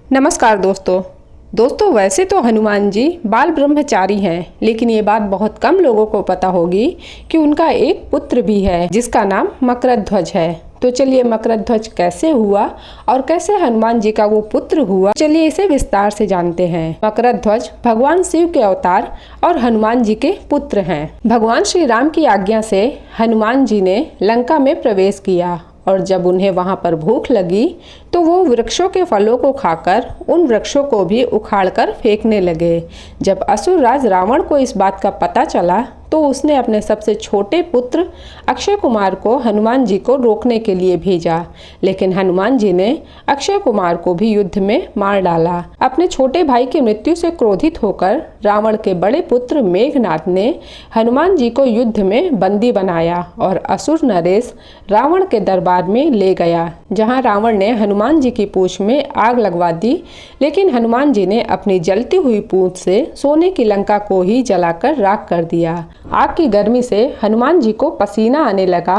नमस्कार दोस्तों वैसे तो हनुमान जी बाल ब्रह्मचारी हैं, लेकिन ये बात बहुत कम लोगों को पता होगी कि उनका एक पुत्र भी है जिसका नाम मकरध्वज है। तो चलिए मकरध्वज कैसे हुआ और कैसे हनुमान जी का वो पुत्र हुआ, चलिए इसे विस्तार से जानते हैं। मकरध्वज भगवान शिव के अवतार और हनुमान जी के पुत्र हैं। भगवान श्री राम की आज्ञा से हनुमान जी ने लंका में प्रवेश किया और जब उन्हें वहां पर भूख लगी तो वो वृक्षों के फलों को खाकर उन वृक्षों को भी उखाड़कर फेंकने लगे। जब असुर राज रावण को इस बात का पता चला तो उसने अपने सबसे छोटे पुत्र अक्षय कुमार को हनुमान जी को रोकने के लिए भेजा, लेकिन हनुमान जी ने अक्षय कुमार को भी युद्ध में मार डाला। अपने छोटे भाई की मृत्यु से क्रोधित होकर रावण के बड़े पुत्र मेघनाद ने हनुमान जी को युद्ध में बंदी बनाया और असुर नरेश रावण के दरबार में ले गया, जहां रावण ने हनुमान जी की पूंछ में आग लगवा दी, लेकिन हनुमान जी ने अपनी जलती हुई पूंछ से सोने की लंका को ही जलाकर राख कर दिया। आग की गर्मी से हनुमान जी को पसीना आने लगा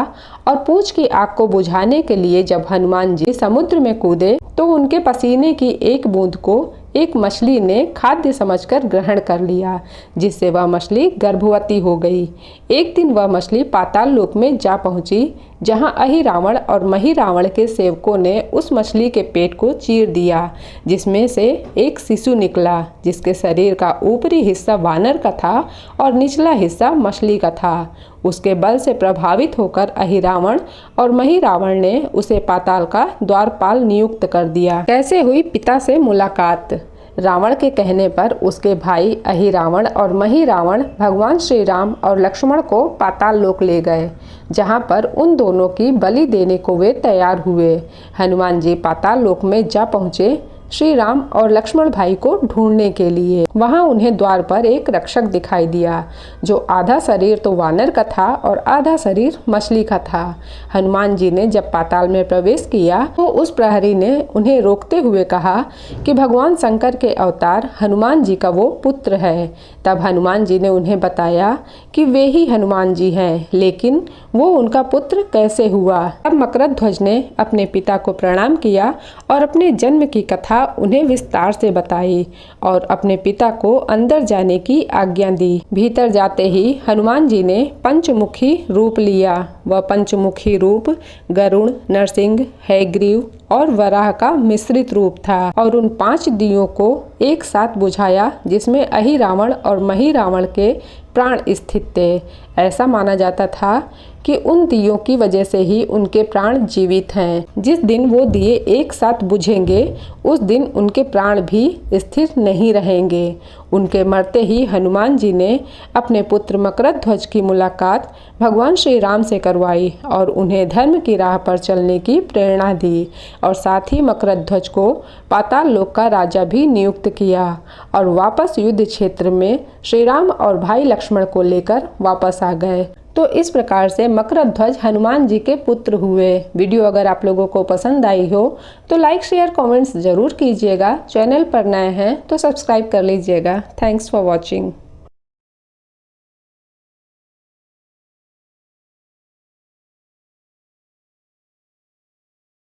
और पूंछ की आग को बुझाने के लिए जब हनुमान जी समुद्र में कूदे तो उनके पसीने की एक बूंद को एक मछली ने खाद्य समझकर ग्रहण कर लिया, जिससे वह मछली गर्भवती हो गई। एक दिन वह मछली पाताल लोक में जा पहुंची, जहां अहिरावण और महिरावण के सेवकों ने उस मछली के पेट को चीर दिया, जिसमें से एक शिशु निकला, जिसके शरीर का ऊपरी हिस्सा वानर का था और निचला हिस्सा मछली का था। उसके बल से प्रभावित होकर अहिरावण और महिरावण ने उसे पाताल का द्वारपाल नियुक्त कर दिया। कैसे हुई पिता से मुलाकात? रावण के कहने पर उसके भाई अहिरावण और महिरावण भगवान श्री राम और लक्ष्मण को पाताल लोक ले गए, जहां पर उन दोनों की बलि देने को वे तैयार हुए। हनुमान जी पाताल लोक में जा पहुँचे श्री राम और लक्ष्मण भाई को ढूंढने के लिए। वहां उन्हें द्वार पर एक रक्षक दिखाई दिया, जो आधा शरीर तो वानर का था और आधा शरीर मछली का था। हनुमान जी ने जब पाताल में प्रवेश किया तो उस प्रहरी ने उन्हें रोकते हुए कहा कि भगवान शंकर के अवतार हनुमान जी का वो पुत्र है। तब हनुमान जी ने उन्हें बताया कि वे ही हनुमान जी हैं, लेकिन वो उनका पुत्र कैसे हुआ। तब मकरध्वज ने अपने पिता को प्रणाम किया और अपने जन्म की कथा उन्हें विस्तार से बताई और अपने पिता को अंदर जाने की आज्ञा दी। भीतर जाते ही हनुमान जी ने पंचमुखी रूप लिया। वह पंचमुखी रूप गरुड़, नरसिंह, हयग्रीव और वराह का मिश्रित रूप था और उन 5 दियों को एक साथ बुझाया, जिसमें अहिरावण और महिरावण के प्राण स्थित थे। ऐसा माना जाता था कि उन दियों की वजह से ही उनके प्राण जीवित हैं। जिस दिन वो दिए एक साथ बुझेंगे उस दिन उनके प्राण भी स्थिर नहीं रहेंगे। उनके मरते ही हनुमान जी ने अपने पुत्र मकरध्वज की मुलाकात भगवान श्री राम से करवाई और उन्हें धर्म की राह पर चलने की प्रेरणा दी और साथ ही मकरध्वज को पाताल लोक का राजा भी नियुक्त किया और वापस युद्ध क्षेत्र में श्री राम और भाई लक्ष्मण को लेकर वापस आ गए। तो इस प्रकार से मकरध्वज हनुमान जी के पुत्र हुए। वीडियो अगर आप लोगों को पसंद आई हो तो लाइक, शेयर, कमेंट्स जरूर कीजिएगा। चैनल पर नए हैं तो सब्सक्राइब कर लीजिएगा। Thanks for watching.